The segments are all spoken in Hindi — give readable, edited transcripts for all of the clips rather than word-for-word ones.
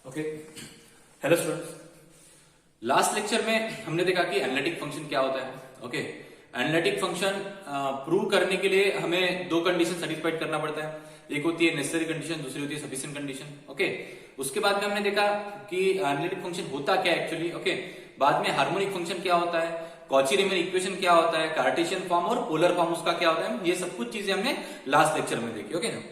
Okay, hello students. Last lecture में हमने देखा कि एनालिटिक फंक्शन क्या होता है। ओके, एनालिटिक फंक्शन प्रूव करने के लिए हमें दो कंडीशन सेटिस्फाइड करना पड़ता है। एक होती है नेसेसरी कंडीशन, दूसरी होती है सफिशिएंट कंडीशन। ओके, उसके बाद में हमने देखा कि एनालिटिक फंक्शन होता क्या एक्चुअली। ओके, बाद में हार्मोनिक फंक्शन क्या होता है, कॉची रीमन इक्वेशन क्या होता है, कार्टेशियन फॉर्म और पोलर फॉर्म उसका क्या होता है, ये सब कुछ चीजें हमने लास्ट लेक्चर में देखी। ओके ना,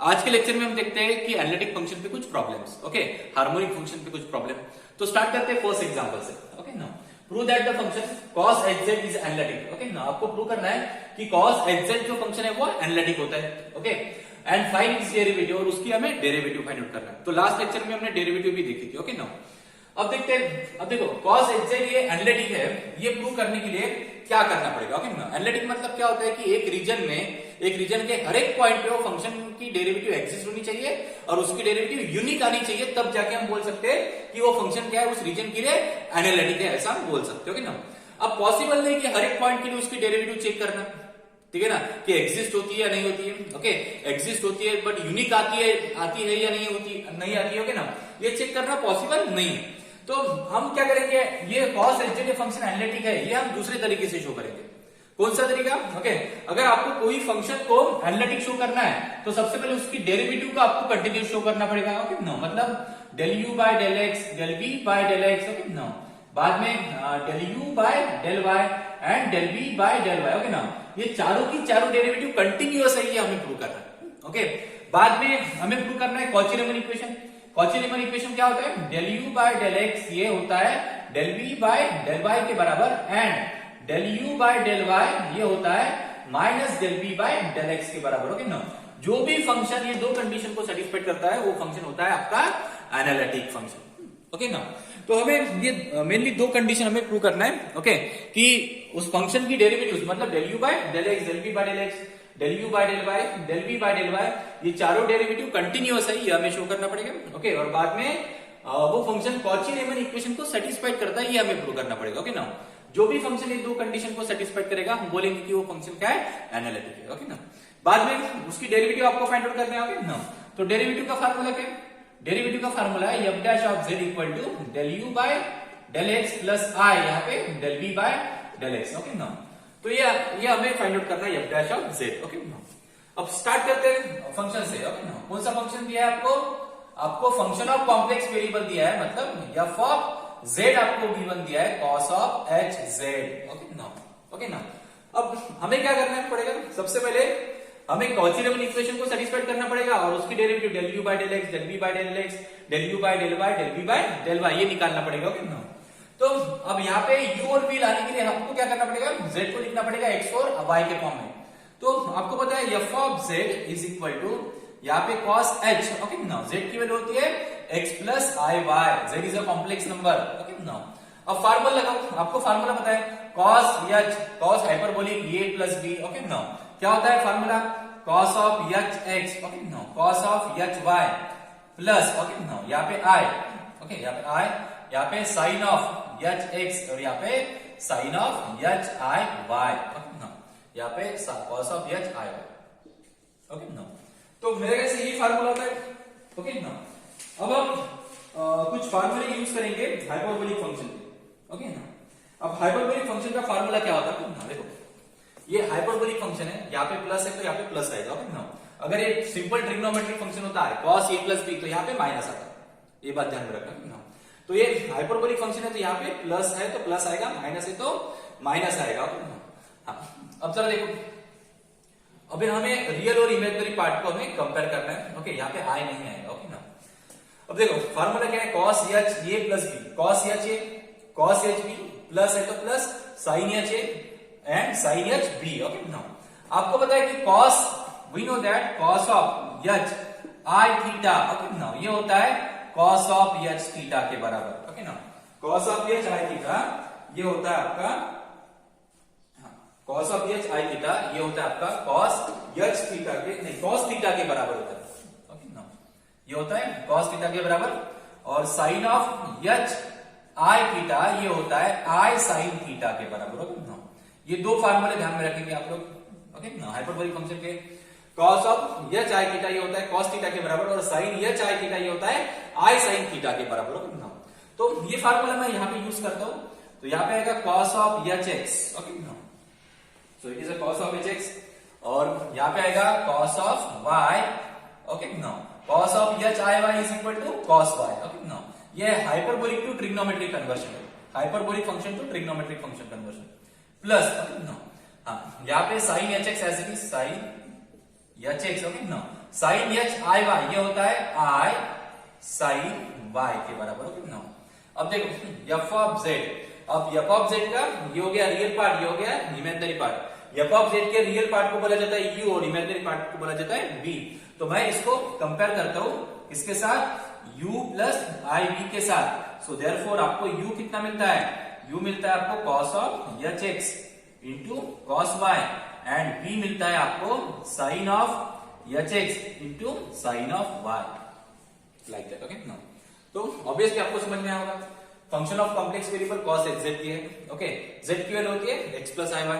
आज के लेक्चर में हम देखते हैं कि एनालिटिक फंक्शन पे कुछ प्रॉब्लम्स। ओके, हार्मोनिक फंक्शन पे कुछ प्रॉब्लम। तो स्टार्ट करते हैं फर्स्ट एग्जांपल से। ओके ना, prove that the function cos hz is analytic. Okay ना, आपको प्रूव करना है कि cos hz जो फंक्शन है वो एनालिटिक होता है। Okay, and find its derivative, और उसकी हमें डेरिवेटिव फाइंड आउट करना है। तो लास्ट लेक्चर में हमने डेरिवेटिव भी देखी थी। ओके ना, अब देखते हैं। अब देखो cos hz ये एनालिटिक है, ये प्रूव करने के लिए क्या करना पड़ेगा। ओके ना, एनालिटिक मतलब क्या होता है कि एक रीजन के हर एक पॉइंट पे वो फंक्शन की डेरिवेटिव एग्जिस्ट होनी चाहिए और उसकी डेरिवेटिव यूनिक आनी चाहिए, तब जाके हम बोल सकते हैं कि वो फंक्शन क्या है, उस रीजन के लिए एनालिटिक है, ऐसा हम बोल सकते हो। ओके ना, अब पॉसिबल नहीं कि हर एक पॉइंट के लिए उसकी डेरिवेटिव चेक करना, ठीक है ना, कि एग्जिस्ट होती है या नहीं होती है। ओके, एग्जिस्ट होती है बट यूनिक आती है या नहीं आती है। ओके ना, ये चेक करना पॉसिबल नहीं है। तो हम क्या करेंगे, ये cos hz फंक्शन एनालिटिक है, ये हम दूसरे तरीके से शो करेंगे। कौन सा तरीका? ओके, अगर आपको कोई फंक्शन को एनालिटिक शो करना है तो सबसे पहले उसकी डेरिवेटिव को आपको कंटिन्यूस शो करना पड़ेगा। ओके नो, मतलब del u by del x, del v by del x। Okay no, बाद में del u by del y and del v by del y। Okay ना, ये चारों की चारों डेरिवेटिव कंटिन्यूअस है, ये हमें प्रूव करना है। ओके, बाद में हमें प्रूव करना है Cauchy Riemann equation. Cauchy Riemann equation क्या होता है, del u by del x ये होता है del v by del y के बराबर, and del u by del y ये होता है minus del v by del x के बराबर। ओके ना, जो भी फंक्शन ये दो कंडीशन को सेटिस्फाई करता है वो फंक्शन होता है आपका एनालिटिक फंक्शन। ओके ना, तो हमें ये मेनली दो कंडीशन हमें प्रूव करना है। ओके, कि उस फंक्शन की डेरिवेटिव मतलब del u by del x, del v by del x, del u by del y, del v by del y, ये चारों डेरिवेटिव कंटिन्यूअस है, ये हमें शो करना पड़ेगा। ओके, और बाद में वो फंक्शन कॉची रीमन इक्वेशन को सेटिस्फाइड करता है, ये हमें प्रूव करना पड़ेगा। ओके ना, जो भी फंक्शन ये दो कंडीशन को सेटिस्फाइड करेगा हम बोलेंगे कि वो फंक्शन क्या है, एनालिटिक है। ओके ना, बाद में उसकी डेरिवेटिव आपको फाइंड आउट करना है। ओके ना, तो डेरिवेटिव का फार्मूला क्या है, डेरिवेटिव का फार्मूला है f dash of z equal to del u by del x plus i, यहाँ पे del v by del x। Okay ना, तो ये हमें फाइंड आउट करना है f dash of z। Okay ना, अब स्टार्ट करते हैं फंक्शन से। ओके ना, कौन सा फंक्शन दिया है आपको फंक्शन ऑफ कॉम्प्लेक्स वेरिएबल दिया है, मतलब f ऑफ z आपको गिवन दिया है cos of hz। ओके ना, ओके ना, अब हमें क्या करना पड़ेगा, सबसे पहले हमें कॉची रीमन इक्वेशन को सेटिस्फाइड करना पड़ेगा और उसकी derivative del u by del x, del v by del x, del u by del y, del v by del y ये निकालना पड़ेगा। ओके ना, तो अब यहाँ पे u और v लाने के लिए हमको क्या करना पड़ेगा, z को लिखना पड़ेगा x और y के फॉर्म में। तो आपको पता है f of z is equal to यहाँ पे cos h। ओके ना, z की वैल्यू होती है x plus i y, z is a complex number. Okay ना, अब फार्मूला लगाओ, आपको फार्मूला पता है cos h, cos hyperbolic a plus b। Okay ना, क्या होता है formula, cos of h x, okay no, cos of h y plus, okay no, यहाँ पे i, ओके यहाँ पे i, यहाँ पे sin of h x और यहाँ पे sin of h i y। Okay no, यहाँ पे cos of h i y। Okay no, तो मेरे ख्याल से यही फार्मूला होता है। ओके नो, अब हम कुछ फार्मूले यूज करेंगे हाइपरबोलिक फंक्शन के। ओके ना, अब हाइपरबोलिक फंक्शन का फार्मूला क्या होता है, देखो ये हाइपरबोलिक फंक्शन है, यहाँ पे प्लस है तो यहाँ पे प्लस आएगा। ओके ना, अगर एक सिंपल ट्रिग्नोमेट्रिक फंक्शन होता है cos a प्लस b तो यहाँ पे माइनस आता है, ये बात ध्यान में रखना ना। तो ये हाइपरबोलिक फंक्शन है तो यहाँ पे प्लस है तो प्लस आएगा, माइनस है तो माइनस आएगा। ओके ना, हाँ, अब जरा देखो, अभी हमें रियल और इमेजिनरी पार्ट को हमें कंपेयर करना है। ओके, यहाँ पे i नहीं आएगा। ओके ना, अब देखो फार्मूला क्या है, cos h a plus b, cos h a cos h b plus है तो plus sin h a and sin h b। Okay now आपको पता है कि cos, we know that cos of h i theta, okay now ये होता है cos of h थीटा के बराबर। Okay now cos of h i theta ये होता है आपका cos of h i theta ये होता है आपका cos h थीटा के नहीं cos थीटा के बराबर होता है। ओके नाउ ये होता है cos थीटा के बराबर, और sin of h i theta ये होता है i sin थीटा के बराबर। ओके नाउ ये दो फार्मूले ध्यान में रखेंगे आप लोग। ओके ना, हाइपरबोलिक फंक्शन के cos of h i theta ये होता है cos थीटा के बराबर, और sin h i थीटा ये होता है आई साइन थीटा के बराबर होगा नाउ। तो ये फार्मूला मैं यहाँ पे यूज करता हूं, तो यहाँ पे आएगा cos of h x, okay now, so it is a cos of h x, और यहाँ पे आएगा cos of y, okay now, cos of h i y is equal to cos y, okay now. ये हाइपरबोलिक टू ट्रिग्नोमेट्रिक कन्वर्शन है, hyperbolic function to trigonometric function conversion, plus, okay now, हाँ यहाँ पे sine h x as it is sine h x, okay now, sine h i Y ये होता है आई साइन वाई के बराबर, ओके नाउ। अब देखो एफ ऑफ जेड, अब एफ ऑफ जेड का ये हो गया रियल पार्ट, ये हो गया imaginary part. F of Z के रियल पार्ट को बोला जाता है यू और इमेजिनरी पार्ट को बोला जाता है बी। तो मैं इसको कंपेयर करता हूं इसके साथ, u प्लस आई बी के साथ। सो देयरफॉर आपको u कितना मिलता है, u मिलता है आपको cos of h x into cos y, and b मिलता है आपको sine of h x into sine of y, like that, okay now. तो ऑब्वियसली आपको समझ में आएगा function of complex variable cos x z की है, ओके, z की वैल्यू होती है x plus i Y,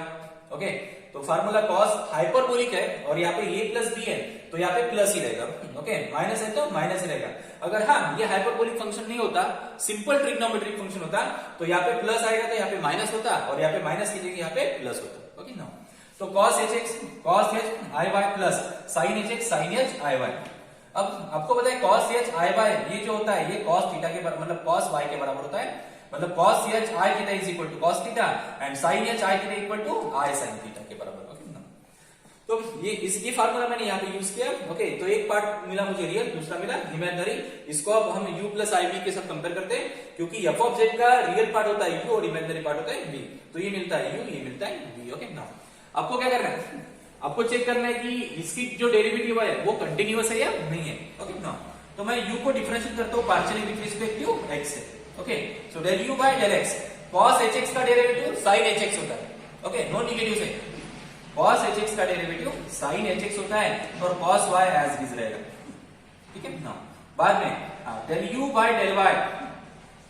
okay. तो फार्मूला cos हाइपरबोलिक है और यहाँ पे a प्लस b है तो यहाँ पे प्लस ही रहेगा, ओके, माइनस है तो माइनस ही रहेगा। अगर हाँ ये हाइपरबोलिक फंक्शन नहीं होता, सिंपल ट्रिग्नोमेट्रिक फंक्शन होता, तो यहाँ पे प्लस आएगा तो यहाँ पे माइनस होता, और यहाँ पे माइनस की जगह यहाँ पे प्लस होता, ओके नाउ। तो cos h x cos h i y plus sin h x sin h i y. अब आपको पता है cos h आई वाई ये जो होता है ये cos थीटा के बराबर, मतलब cos y के बराबर होता है, मतलब cos h i theta is equal to cos theta and sin h i theta equal to i sin theta के बराबर, ओके ना। तो ये फार्मूला मैंने यहाँ पे यूज किया, ओके। तो एक पार्ट मिला मुझे रियल, दूसरा मिला इमेजिनरी। इसको अब हम u प्लस आई बी के साथ कंपेयर करते हैं, क्योंकि f ऑफ z का रियल पार्ट होता है u और इमेजिनरी पार्ट होता है b। तो ये मिलता है u, ये मिलता है b, ओके ना। आपको क्या करना है, आपको चेक करना है कि इसकी जो डेरिवेटिव है वो कंटिन्यूअस है या नहीं है, ओके ना। तो मैं u को डिफरेंशिएट करता हूं partially with respect to x से, okay. So del u by del x, cos hx का डेरिवेटिव sin hx होता है, ओके, नो नेगेटिव से। cos hx का डेरिवेटिव sin hx होता है और cos y as it is रहेगा, ठीक है ना। बाद में del u by del y,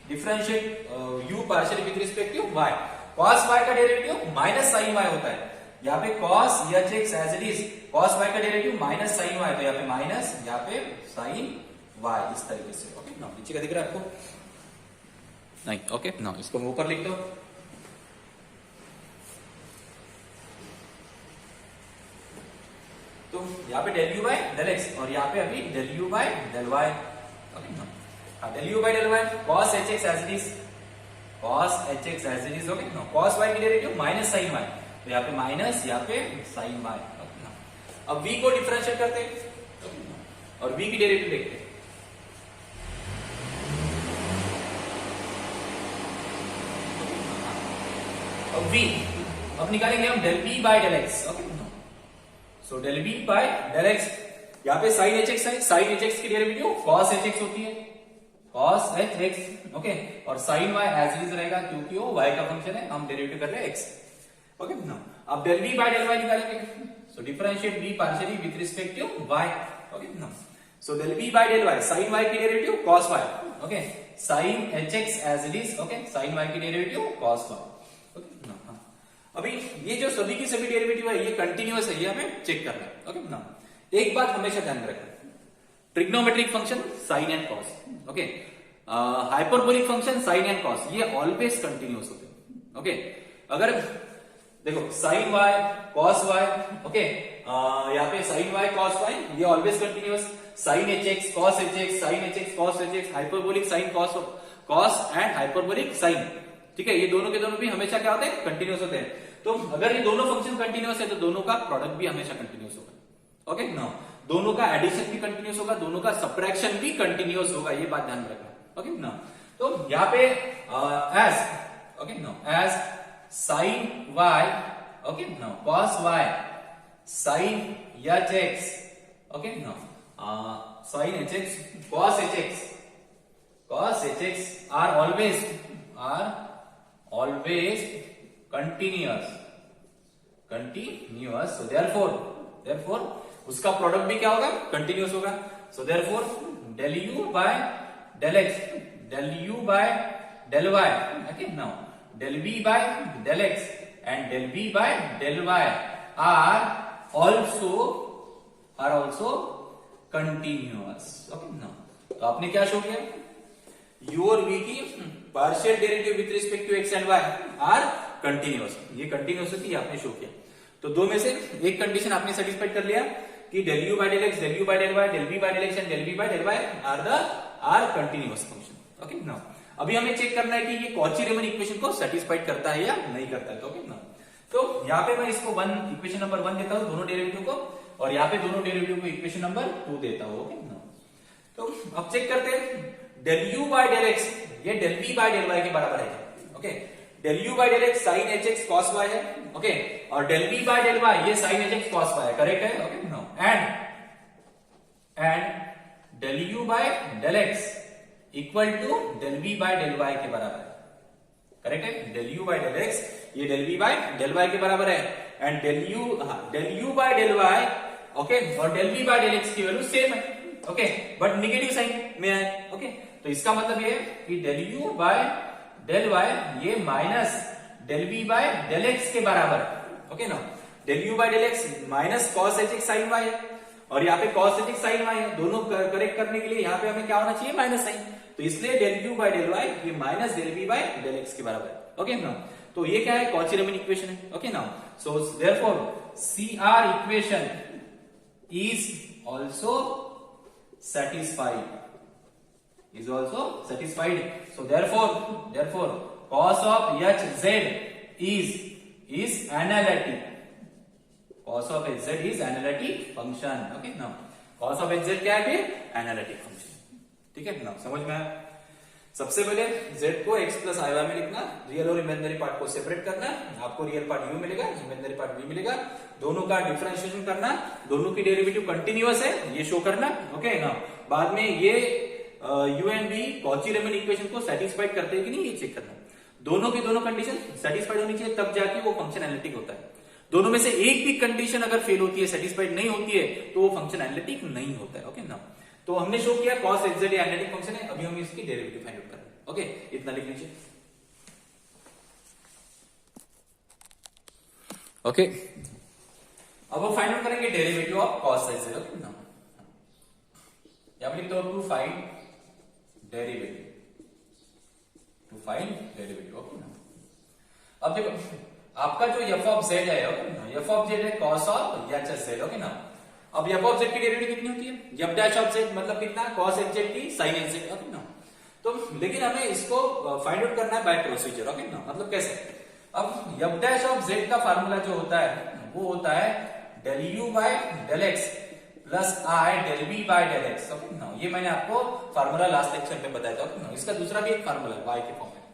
differentiate u partially with respect to y, cos y का डेरिवेटिव माइनस sin y होता है। यहाँ पे cos h x as it is, cos y का डेरिवेटिव माइनस साइन y, तो यहाँ पे माइनस, यहाँ पे साइन y, इस तरीके से, ओके ना। नीचे का दिख रहा है आपको नहीं, ओके ना, इसको मैं ऊपर लिख दो। तो यहाँ पे del u by del x और यहाँ पे अभी del u by del y, okay ना। Del u by del y, cos h x as it is, cos h x as it is, okay ना। cos y की डेरिवेटिव माइनस साइन y, तो यहाँ पे माइनस, यहाँ पे साइन y, ओके ना। अब v को डिफरेंशिएट करते हैं, ओके ना, और v की डेरिवेटिव देखते हैं। अब v, अब निकालेंगे हम del v by del x, okay ना। So del v by del x, यहाँ पे साइन एच एक्स है, साइन एच एक्स की डेरिवेटिव cos एच एक्स होती है, cos एच एक्स, ओके, और sine y as it is रहेगा क्योंकि वो y का फंक्शन है, हम डेरिवेटिव कर रहे हैं x, ओके ना। अब del v by del y निकालेंगे, so differentiate v partially with respect to y, okay ना। So del v by del y, sin y की derivative cos y, okay, sin hx as it is, okay, sin y की डेरिवेटिव cos y, ओके ना। अभी ये जो सभी की सभी डेरिवेटिव है ये कंटिन्यूअस है, ये हमें चेक करना है, ओके ना। एक बात हमेशा ध्यान रखना, trigonometric function sin and cos, okay, hyperbolic function sin and cos ये ऑलवेज कंटिन्यूअस होते हैं, ओके। अगर देखो sin y cos y, okay, यहाँ पे sin y cos y ये always continuous, sin hx cos hx sin hx cos hx, hyperbolic sin cos and hyperbolic sin, ठीक है, ये दोनों के दोनों भी हमेशा क्या होते हैं, कंटिन्यूअस होते हैं। तो अगर ये दोनों फंक्शन कंटिन्यूअस है तो दोनों का प्रोडक्ट भी हमेशा कंटिन्यूअस होगा, ओके ना। दोनों का एडिशन भी कंटिन्यूअस होगा, दोनों का सब्ट्रैक्शन भी कंटिन्यूअस होगा, ये बात ध्यान रखना, ओके ना। तो यहाँ पे एज, ओके ना, as sin y, okay, now cos y, sin hx, okay, now sin hx, cos hx, cos hx are always continuous, so therefore उसका प्रोडक्ट भी क्या होगा, कंटिन्यूअस होगा। so therefore del u by del x, del u by del y, okay, now del v by del x and del v by del y are also continuous, okay now। तो आपने क्या शो किया, u और v की partial derivative with respect to x and y are continuous, ये कंटिन्यूअस होती है, आपने शो किया। तो दो में से एक कंडीशन आपने सेटिस्फाइड कर लिया कि del u by del x, del u by del y, del v by del x and del v by del y are continuous function. Okay now अभी हमें चेक करना है कि ये कॉची रीमन इक्वेशन को सेटिस्फाइड करता है या नहीं करता है। तो ओके नाउ तो यहाँ पे मैं इसको इक्वेशन नंबर 1 देता हूँ दोनों डेरिवेटिव को, और यहाँ पे दोनों डेरिवेटिव को इक्वेशन नंबर 2 देता हूँ। ओके नाउ तो अब चेक करते हैं, del u by del x ये del v by del y के बराबर है। Okay del u by del x sin hx cos y है, ओके और del v by del y ये sin hx cos y है, करेक्ट है। Okay now and del u by del x equal to del v by del y के बराबर है, करेक्ट है। del u by del x ये del v by del y के बराबर है, and del u by del y okay और del v by del x की वैल्यू सेम है, ओके बट निगेटिव साइन में है। ओके तो इसका मतलब ये कि del u by del y ये minus del v by del x के बराबर है। ओके ना del u by del x minus cos hx sin y है, और यहाँ पे cos hx sin y है, दोनों करेक्ट करने के लिए यहाँ पे हमें क्या होना चाहिए, माइनस साइन। तो इसलिए del u by del y ये minus del v by del x के बराबर है। ओके ना तो ये क्या है, कॉची रीमन इक्वेशन है। Okay now so therefore CR equation is also satisfied, is also satisfied. So therefore cos of hz is analytic, cos of hz is analytic function। okay now cos of hz क्या है, analytic function। ठीक है ना, समझ में आया। सबसे पहले z को x प्लस i में लिखना, रियल और इमेजिनरी पार्ट को सेपरेट करना, आपको रियल पार्ट u मिलेगा, इमेजिनरी पार्ट v मिलेगा, दोनों का डिफरेंशिएशन करना, दोनों की डेरिवेटिव कंटिन्यूअस है ये शो करना। ओके ना बाद में ये u and v Cauchy Riemann equation को सेटिस्फाइड करते हैं कि नहीं ये चेक करना। दोनों की दोनों कंडीशन सेटिस्फाइड होनी चाहिए, तब जाके वो फंक्शन एनालिटिक होता है। दोनों में से एक भी कंडीशन अगर फेल होती है, सेटिस्फाइड नहीं होती है, तो वो फंक्शन एनालिटिक नहीं होता है। ओके ना तो हमने शो किया cos hz एनालिटिक फंक्शन है, अभी हम इसकी डेरिवेटिव फाइंड आउट कर रहे हैं। ओके इतना लिख लीजिए। ओके अब हम फाइंड आउट करेंगे derivative of cos hz। Okay ना यहां पर लिखता हूं to find derivative, to find derivative. Okay ना अब देखो आपका जो f ऑफ z है, ओके ना f ऑफ z है cos ऑफ hz। ओके ना अब f ऑफ z की डेरिवेटिव कितनी होती है, f डैश ऑफ z मतलब कितना, cos hz की sin hz। ओके ना तो लेकिन हमें इसको फाइंड आउट करना है बाय प्रोसीजर। ओके ना मतलब कैसे, अब f डैश ऑफ z का फार्मूला जो होता है वो होता है del u by del x plus i del v by del x। Okay ना ये मैंने आपको फार्मूला लास्ट लेक्चर में बताया था। ओके ना इसका दूसरा भी एक फार्मूला है y के फॉर्म में।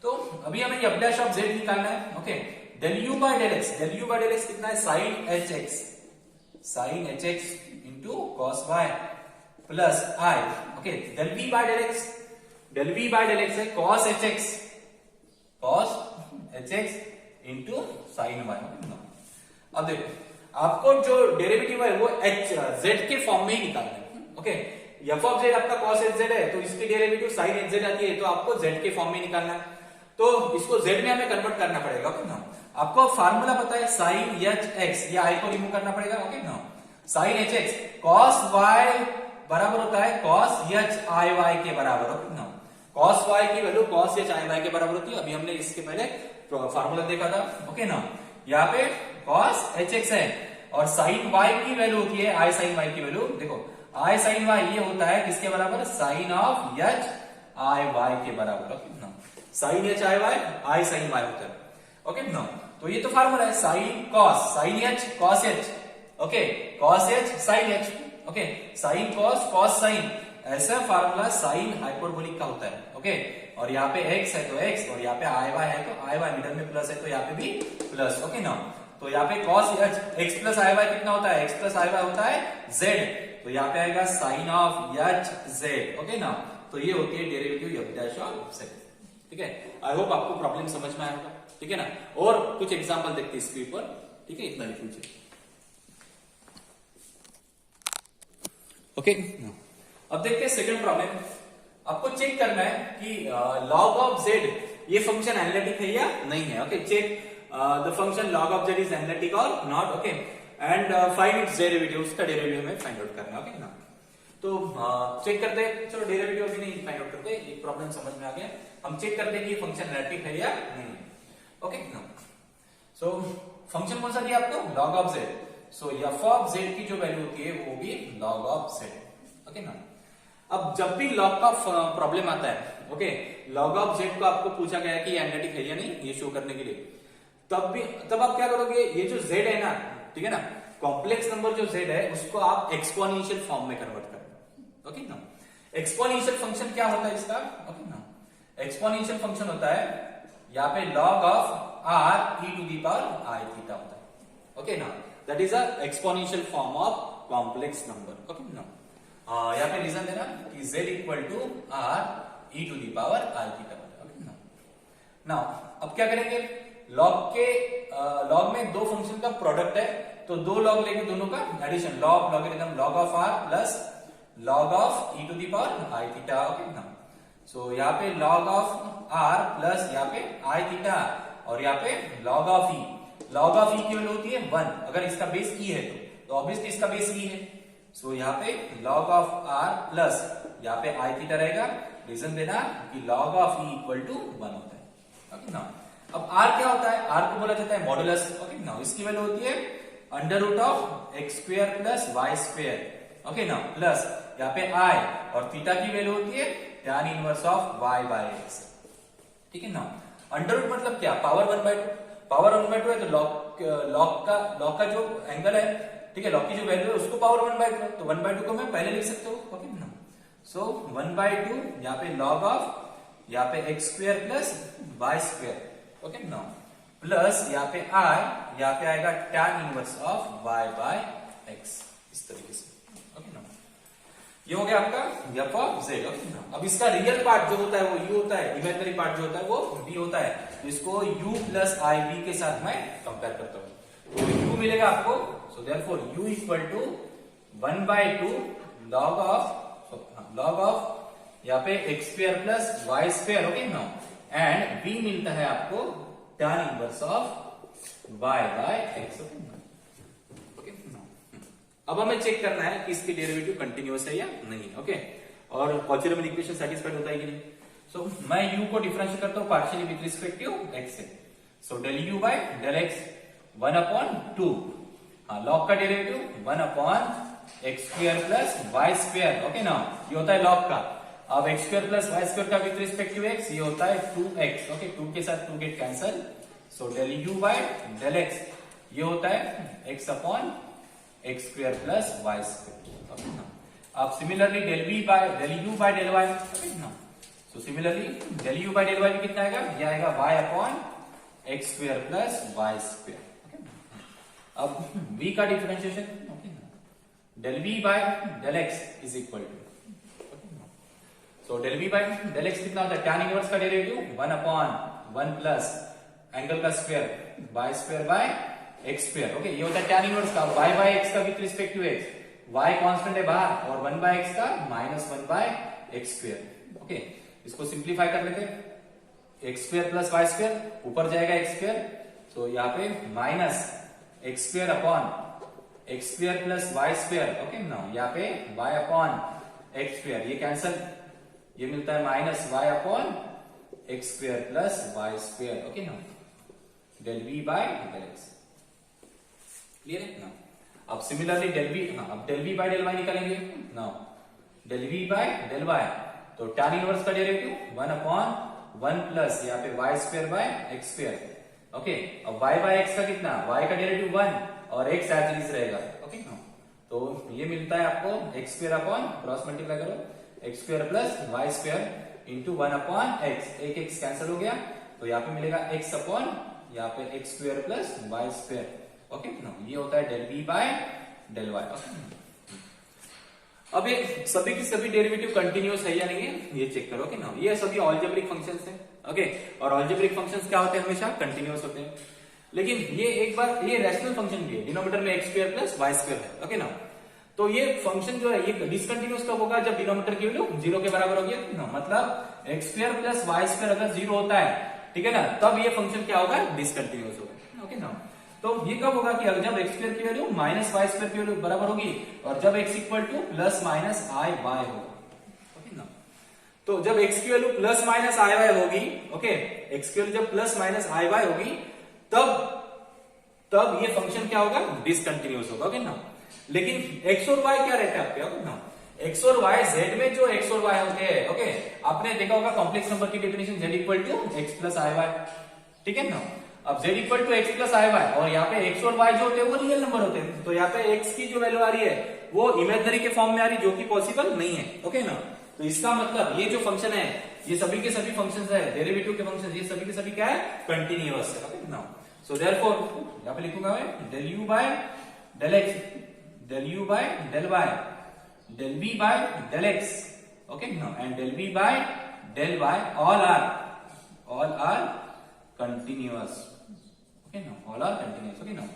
तो अभी हमें f डैश ऑफ z निकालना है। Okay del u by del x, del u by del x कितना है, sin hx, sin hx into cos y plus i। Okay del v by del x, del v by del x है cos hx, cos hx into sin y। अब देखो आपको जो डेरिवेटिव है वो z के फॉर्म में ही निकालना है। ओके f ऑफ z आपका cos hz है, तो इसकी डेरिवेटिव sin hz आती है, तो आपको z के फॉर्म में निकालना है। तो इसको z में हमें कन्वर्ट करना पड़ेगा। ओके ना आपको फार्मूला पता है sin hx, ये i को रिमूव करना पड़ेगा। ओके ना sin hx cos y बराबर होता है cos h i y के बराबर। ओके ना cos y की value cos h i y के बराबर होती है, अभी हमने इसके पहले फार्मूला देखा था। ओके ना यहाँ पे cos hx है और sin y की वैल्यू होती है i sin y की वैल्यू, देखो i sin y ये होता है किसके बराबर, sin of h i y के बराबर। ओके ना sin h i y i sin y होता है। ओके ना तो ये तो फार्मूला है sin cos, sin h cos h, okay cos h sin h, okay sin cos cos sin, ऐसा फार्मूला साइन हाइपरबोलिक का होता है। ओके और यहाँ पे x है तो x, और यहाँ पे i y है तो i y, मिडल में प्लस है तो यहाँ पे भी प्लस। ओके ना तो यहाँ पे cos x plus i y कितना होता है, x प्लस i y होता है z, तो यहाँ पे आएगा sine of h z। Okay ना तो ये होती है derivative f dash of z। ठीक है आई होप आपको प्रॉब्लम समझ में आया होगा। ठीक है ना और कुछ एग्जांपल देखते हैं इसके ऊपर। ठीक है इतना लिख लीजिए। ओके अब देखते हैं सेकंड प्रॉब्लम। आपको चेक करना है कि log ऑफ z ये फंक्शन एनालिटिक है या नहीं है। Okay check the function log of z is analytic और नॉट। Okay and find its derivative, उसका डेरिवेटिव हमें फाइंड आउट करना है। ओके ना तो चेक करते हैं, चलो डेरिवेटिव अभी नहीं फाइंड आउट करते, एक प्रॉब्लम समझ में आ गया, हम चेक करते हैं कि ये फंक्शन एनालिटिक है या नहीं। ओके, सो फंक्शन कौन सा दिया आपको, log of z, so f of z की जो वैल्यू होती है वो भी log ऑफ z। ओके ना, अब जब भी log का प्रॉब्लम आता है, ओके, log ऑफ z को आपको पूछा गया है कि एनालिटिक है या नहीं, ये शो करने के लिए, तब आप क्या करोगे, ये जो z है ना, ठीक है ना, कॉम्प्लेक्स नंबर जो z है उसको आप एक्सपोनेंशियल फॉर्म में कन्वर्ट करना। ओके ना, एक्सपोनेंशियल फंक्शन क्या होता है इसका, ओके ना, एक्सपोनेंशियल फंक्शन होता है यहाँ पे log of r e to the power i theta होता है। ओके ना, that is a exponential form of complex number. Okay ना, यहाँ पे रीजन देना कि z equal to r e to the power i theta. Okay ना, नाउ अब क्या करेंगे, लॉग में दो फंक्शन का प्रोडक्ट है, तो दो लॉग लेके दोनों का addition, logarithm log of r plus log of e to the power i theta. Okay ना, सो यहाँ पे log ऑफ r प्लस यहाँ पे i थीटा, और यहाँ पे log of e, log of e की वैल्यू होती है 1, अगर इसका बेस e है तो ऑब्वियसली इसका बेस e है, सो यहाँ पे log ऑफ r प्लस यहाँ पे i थीटा रहेगा, रीजन देना कि log of e equal to 1 होता है। ओके ना, अब r क्या होता है, r को बोला जाता है मॉडुलस। ओके ना, इसकी वैल्यू होती है under root of x square plus y square. Okay ना, प्लस यहाँ पे i, और थीटा की वैल्यू होती है tan inverse of y by x। ठीक है ना, अंडर रूट मतलब क्या, पावर 1/2, पावर 1/2 है तो log का जो एंगल है, ठीक है, log की जो वैल्यू है उसको पावर 1/2, तो 1/2 को मैं पहले लिख सकता हूँ। ओके ना, सो 1/2 यहाँ पे log ऑफ यहाँ पे x square plus y square. Okay ना, प्लस यहाँ पे i, यहाँ पे आएगा tan inverse of y by x, इस तरीके से। ओके ना, ये हो गया आपका f ऑफ z। ओके ना, अब इसका रियल पार्ट जो होता है वो u होता है, इमेजिनरी पार्ट जो होता है वो v होता है, तो इसको u प्लस i v के साथ मैं कंपेयर करता हूं, तो u मिलेगा आपको, so therefore u equal to 1/2 log of यहाँ पे x square plus y square. Okay ना, एंड v मिलता है आपको tan inverse of y by x। Okay, अब हमें चेक करना है कि इसकी डेरिवेटिव कंटिन्यूअस है या नहीं। ओके, और कॉची रीमन इक्वेशन सेटिस्फाइड होता है कि नहीं। सो मैं u को डिफरेंशिएट करता हूं partially with respect to x से, so del u by del x 1/2, log का derivative 1/x square plus y square. Okay ना, ये होता है log का, अब x square plus y square का विद रिस्पेक्ट टू x, ये होता है 2x। ओके, 2 के साथ 2 get cancel, so del u by del x, ये होता है x upon x square plus y square. Okay ना, अब similarly del u by del y। Okay ना, so similarly del u by del y भी कितना आएगा, ये आएगा y upon x square plus y square. Okay, अब v का डिफरेंशिएशन, ओके ना, del v by del x is equal to, so del v by del x कितना होता है, tan इनवर्स का डेरिवेटिव 1/1 प्लस एंगल का square y square by x square. Okay, ये होता है tan इनवर्स का, y बाय x का with respect to x, y constant है बाहर, और 1/x का -1/x स्क्वायर। ओके, इसको सिंप्लीफाई कर लेते हैं, x square plus y square, ऊपर जाएगा x स्क्वायर, तो यहाँ पे minus x square upon x square plus y square. Okay ना, यहाँ पे y अपॉन x स्क्वायर, ये कैंसल, ये मिलता है minus y upon x square plus y square. Okay ना, del v by del x, clear है ना। अब सिमिलरली डेल v, अब del v by del y निकालेंगे ना, del v by del y, तो tan इनवर्स का डेरिवेटिव 1/1 प्लस यहाँ पे y square by x square. Okay, अब y बाय x का कितना, y का डेरिवेटिव 1 और x एज इट इज रहेगा। ओके ना, तो ये मिलता है आपको x square upon, cross multiply करो, x square plus y square into 1/x, एक x कैंसिल हो गया, तो यहाँ पे मिलेगा x अपॉन यहाँ पे x square plus y square. Okay ना, ये होता है del v by del y। अब ये सभी की सभी डेरिवेटिव कंटिन्यूअस है या नहीं है, ये चेक करो। ओके ना, ये सभी अलजेब्रिक फंक्शंस हैं। ओके, और अलजेब्रिक फंक्शंस क्या होते हैं, हमेशा कंटिन्यूअस होते हैं, लेकिन ये एक बार ये रैशनल फंक्शन भी है, डिनोमिनेटर में x square plus y square है। ओके ना, तो ये फंक्शन जो है ये डिसकंटिन्यूअस कब होगा, जब डिनोमिनेटर की वैल्यू 0 के बराबर होगी ना, मतलब x square plus y square अगर 0 होता है, ठीक है ना, तब ये फंक्शन क्या होगा, डिसकंटिन्यूअस होगा। ओके ना, तो ये कब होगा कि जब एक्स स्क्वायर की वैल्यू माइनस वाई स्क्वायर की वैल्यू बराबर होगी और जब x equal to plus minus i y होगा। ओके ना, तो जब एक्स की value plus minus i y होगी, ओके, एक्स की वैल्यू जब प्लस माइनस आई वाई होगी तब ये फंक्शन क्या होगा, डिसकंटिन्यूअस होगा। ओके ना, लेकिन एक्स और वाई क्या रहता है आपके, ओके ना, एक्स और वाई, जेड में जो एक्स और वाई होते हैं, ओके, आपने देखा होगा कॉम्प्लेक्स नंबर की definition z equal to x plus i y, ठीक है ना। अब z equal to x plus i y और यहाँ पे एक्स और वाई जो होते हैं वो रियल नंबर होते हैं, तो यहाँ पे एक्स की जो वैल्यू आ रही है वो इमेजिनरी के फॉर्म में आ रही है, जो कि पॉसिबल नहीं है। ओके ना, तो इसका मतलब ये जो फंक्शन है, ये सभी के सभी फंक्शंस है, डेरिवेटिव के फंक्शन, ये सभी के सभी क्या है, कंटिन्यूअस है। ओके ना, सो देयरफॉर यहाँ पे लिखूंगा मैं del u by del x, del u by del y, del v by del x, okay now, and del v by del y all are continuous, okay now, all are continuous, okay now।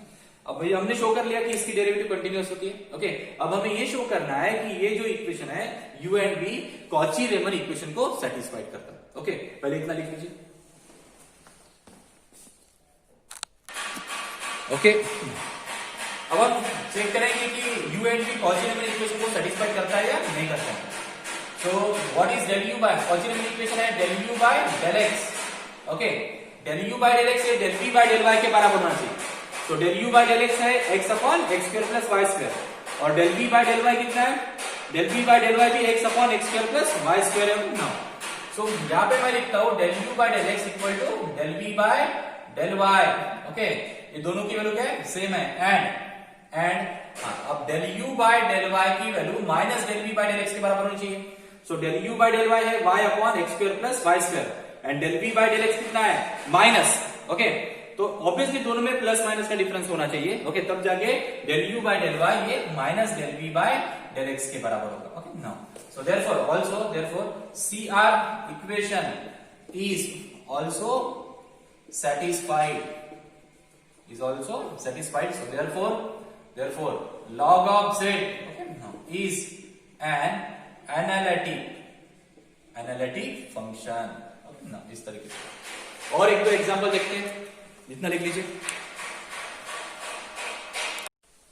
अब भाई हमने शो कर लिया कि इसकी डेरिवेटिव कंटिन्यूअस होती है। ओके, अब हमें ये शो करना है कि ये जो इक्वेशन है u and v Cauchy Riemann equation को सेटिस्फाइड करता है। ओके, पहले इतना लिख लीजिए। ओके, अब हम चेक करेंगे कि u and v Cauchy Riemann equation को सेटिस्फाई करता है या नहीं करता है। So what is del u by, Cauchy Riemann equation है del u by del x। Okay, del u by del x ये del v by del y के बराबर होना चाहिए। तो del u by del x है x upon x square plus y square, और del v by del y कितना है, del v by del y भी x upon x square plus y square है ना। सो यहाँ पे मैं लिखता हूँ del u by del x equal to del v by del y। Okay, ये दोनों की वैल्यू क्या है, सेम है, एंड अब del u by del y की value minus del v by del x के बराबर होनी चाहिए। So del u by del y है y upon x square plus y square, and del v by del x कितना है, माइनस। ओके, तो ऑब्वियसली दोनों में प्लस माइनस का डिफरेंस होना चाहिए। ओके, तब जाके del u by del y ये minus del v by del x के बराबर होगा। Okay now, so therefore also therefore CR equation is also satisfied, is also satisfied। So therefore log of z, okay, now, is an analytic function। okay, now, इस तरीके से और एक दो एग्जांपल देखते हैं, जितना लिख लीजिए।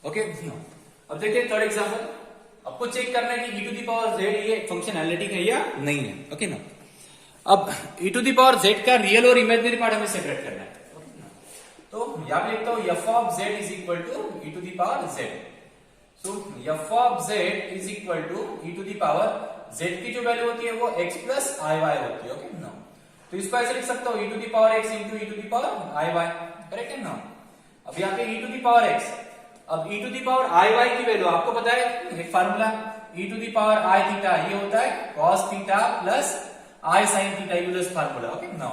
ओके, अब देखिए थर्ड एग्जांपल। आपको चेक करना है कि e to the power z ये फंक्शन एनालिटिक है या नहीं है। ओके ना, अब e to the power z का रियल और इमेजिनरी पार्ट हमें सेपरेट करना है। तो यहां पे लिखता हूं f of z is equal to e to the power z। So f of z is equal to e to the power z की जो वैल्यू होती है वो x प्लस i y होती है। ओके ना, तो इसको ऐसे लिख सकता हूं e to the power x into e to the power i y, correct है ना। अब यहाँ पे e to the power x, अब e to the power i y की वैल्यू आपको पता है एक formula, e to the power i theta ये होता है cos theta plus i sin theta, Euler's formula. Okay ना,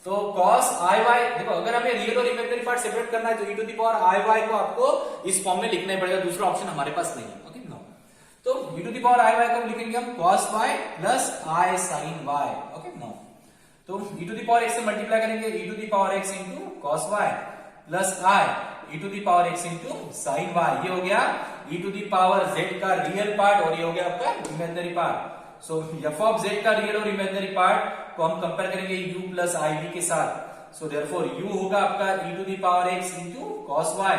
तो cos i y, देखो अगर हमें रियल और इमेजिनरी पार्ट सेपरेट करना है तो e to the power i y को आपको इस फॉर्म में लिखना ही पड़ेगा, दूसरा ऑप्शन हमारे पास नहीं है। ओके नो, तो e to the power i y को लिखेंगे हम cos y plus i sin y। Okay no, तो e to the power x से मल्टीप्लाई करेंगे e to the power x into cos y plus i e to the power x into sin y, ये हो गया e to the power z का रियल पार्ट और ये हो गया आपका imaginary part. So f of z का रियल और इमेजिनरी पार्ट को हम कंपेयर करेंगे u प्लस iv के साथ। सो देयरफॉर u होगा आपका e to the power x into cos y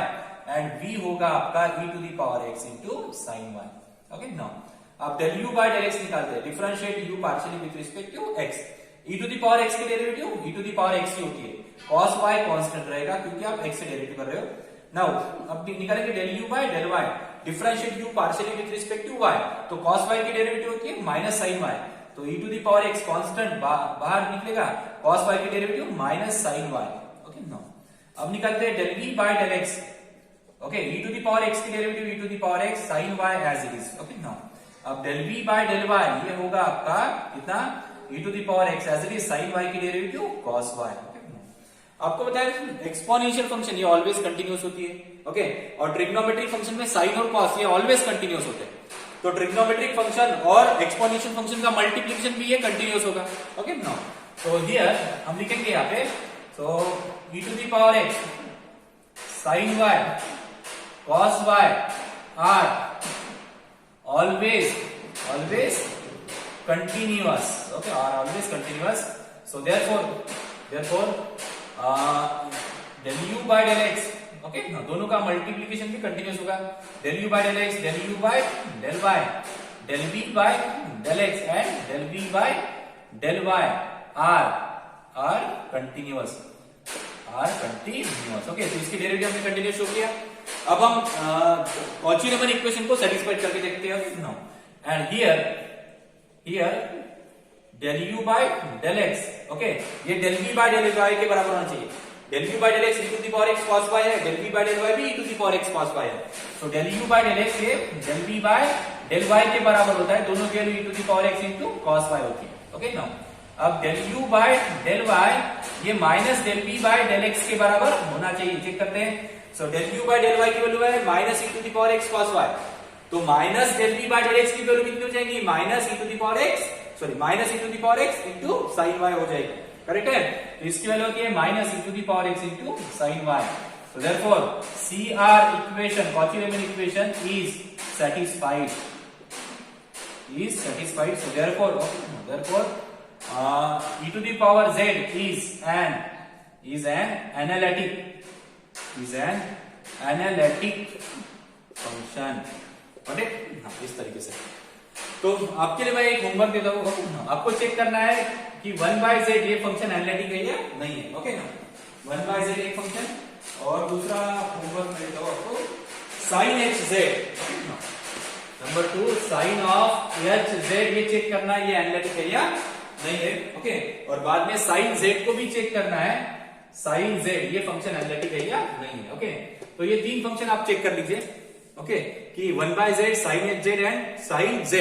and v होगा आपका e to the power x into sin y। Okay now, अब del u by del x निकालते हैं, differentiate u partially with respect to x। e to the power x की derivative e to the power x ही होती है, cos y कांस्टेंट रहेगा क्योंकि आप x से डेरिवेटिव कर रहे हो। नाउ अब निकालेंगे del u by del y, differentiate u partially with respect to y, तो cos y की डेरिवेटिव होती है माइनस sin y, तो e to the power x constant बाहर निकलेगा, cos y की derivative minus sin y। Okay now, अब निकालते हैं del v by del x। Okay, e to the power x की derivative e to the power x sin y as it is. Okay now, अब del v by del y ये होगा आपका कितना, e to the power x as it is sin y की डेरिवेटिव cos y। आपको बताया एक्सपोनेंशियल फंक्शन ये ऑलवेज कंटिन्यूअस होती है। ओके, और ट्रिग्नोमेट्रिक फंक्शन में साइन और कॉस ये ऑलवेज कंटिन्यूअस होते हैं। तो ट्रिग्नोमेट्रिक फंक्शन और एक्सपोनेंशियल फंक्शन का मल्टीप्लिकेशन भी ये कंटिन्यूअस होगा। ओके नाउ, तो हियर हम लिखेंगे यहाँ पे, so e to the power x sin y cos y are always continuous। okay, are always continuous। so therefore del u by del x, okay ना, दोनों का मल्टीप्लीकेशन भी कंटिन्यूस होगा। Del u by del x, del u by del y, del b by del x and del b by del y are continuous, okay. तो इसकी डेरिवेटिव हमने कंटिन्यूअस शो किया। अब हम कॉची रीमन इक्वेशन को सेटिस्फाइड करके देखते हैं now. And here del u by del x, okay, ये del b by del y के बराबर होना चाहिए। Del b by del x e to the power x cos y है, del b by del y भी e to the power x cos y है। तो del u by del x ये del b by del y के बराबर होता है, दोनों की value e to the power x into cos y होती है, ओके नाउ। अब del u by del y ये minus del b by del x के बराबर होना चाहिए, चेक करते हैं। So del u by del y की वैल्यू है minus e to the power x cos y, तो minus del b by del x की वैल्यू कितनी हो जाएगी, minus e to the power x, sorry minus e to the power x into sin y हो जाएगी, करेक्ट है। तो इसकी वैल्यू होती है minus e to the power x into sin y। So therefore CR equation, Cauchy-Riemann equation is satisfied. So therefore e to the power z is an analytic function, okay. इस तरीके से। तो आपके लिए मैं एक होमवर्क देता हूँ, आपको चेक करना है कि 1/z ये फंक्शन एनालिटिक है या नहीं है, ओके ना। 1/z एक फंक्शन, और दूसरा होमवर्क मैं देता हूँ आपको sin hz, number 2 sin of hz, ये चेक करना है ये एनालिटिक है या नहीं है, ओके। और बाद में sin z को भी चेक करना है, sin z ये फंक्शन एनालिटिक है या नहीं है, ओके। तो ये 3 फंक्शन आप चेक कर लीजिए, ओके, कि 1/z sin hz and sin z,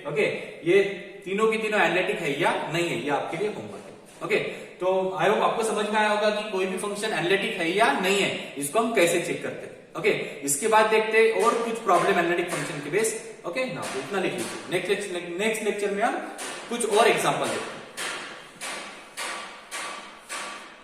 okay, ये तीनों की तीनों एनालिटिक है या नहीं है, ये आपके लिए होमवर्क है, ओके। तो आई होप आपको समझ में आया होगा कि कोई भी फंक्शन एनालिटिक है या नहीं है, इसको हम कैसे चेक करते हैं, ओके। इसके बाद देखते हैं और कुछ प्रॉब्लम एनालिटिक फंक्शन के बेस, ओके ना, इतना लिख लीजिए। नेक्स्ट लेक्चर में हम कुछ और एग्जांपल देखते हैं।